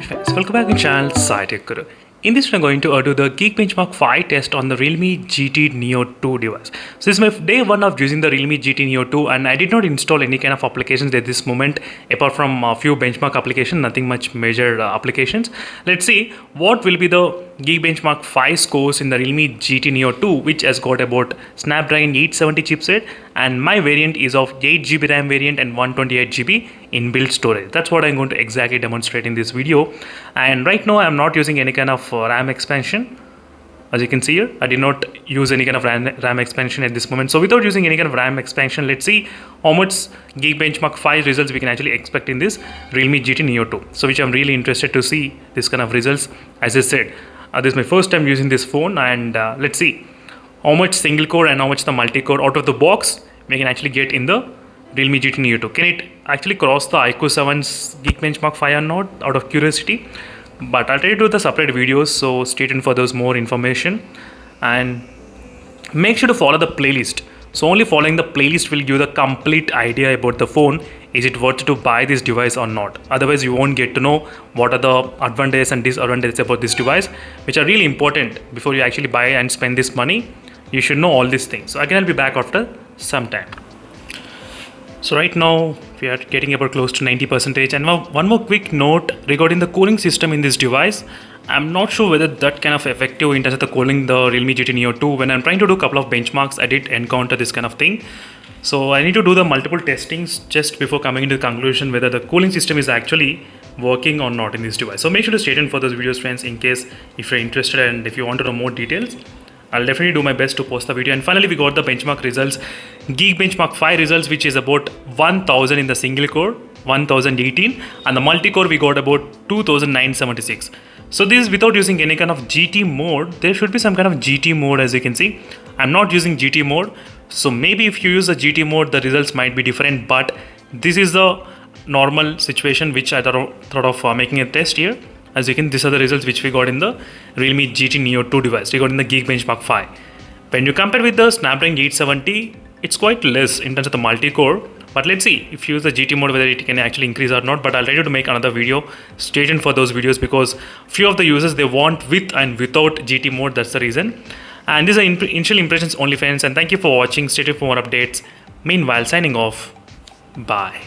friends, welcome back to channel SciTech Guru. In this video, I'm going to do the Geekbenchmark 5 test on the Realme GT Neo 2 device. So this is my day one of using the Realme GT Neo 2 and I did not install any kind of applications at this moment apart from a few benchmark applications, nothing much major applications. Let's see what will be the Geekbenchmark 5 scores in the Realme GT Neo 2, which has got about Snapdragon 870 chipset, and my variant is of 8GB RAM variant and 128GB inbuilt storage. That's what I'm going to exactly demonstrate in this video. And right now I'm not using any kind of RAM expansion. As you can see here, I did not use any kind of RAM expansion at this moment. So without using any kind of RAM expansion, let's see how much Geekbenchmark 5 results we can actually expect in this Realme GT Neo 2. So which I'm really interested to see this kind of results. As I said, this is my first time using this phone, and let's see how much single core and how much the multi-core out of the box we can actually get in the Realme GT Neo 2. Can it actually cross the iQOO 7's Geekbenchmark 5 or not, out of curiosity? But I'll try to do the separate videos, so stay tuned for those more information. And make sure to follow the playlist. So only following the playlist will give the complete idea about the phone. Is it worth to buy this device or not? Otherwise you won't get to know what are the advantages and disadvantages about this device, which are really important before you actually buy and spend this money. You should know all these things. So again, I'll be back after some time. So right now we are getting about close to 90%. And one more quick note regarding the cooling system in this device. I'm not sure whether that kind of effective in terms of the cooling the Realme GT Neo 2. When I'm trying to do a couple of benchmarks, I did encounter this kind of thing. So I need to do the multiple testings just before coming into the conclusion whether the cooling system is actually working or not in this device. So make sure to stay tuned for those videos, friends, in case if you're interested and if you want to know more details. I'll definitely do my best to post the video. And finally, we got the benchmark results, Geekbenchmark 5 results, which is about 1000 in the single core, 1018, and the multi-core we got about 2976. So this is without using any kind of GT mode. There should be some kind of GT mode, as you can see. I'm not using GT mode, so maybe if you use the GT mode, the results might be different. But this is the normal situation which I thought of making a test here. As you can, these are the results which we got in the Realme GT Neo 2 device. We got in the Geekbenchmark 5. When you compare with the Snapdragon 870, it's quite less in terms of the multi-core. But let's see if you use the GT mode whether it can actually increase or not. But I'll try to make another video. Stay tuned for those videos because few of the users, they want with and without GT mode. That's the reason. And these are initial impressions only, friends. And thank you for watching. Stay tuned for more updates. Meanwhile, signing off. Bye.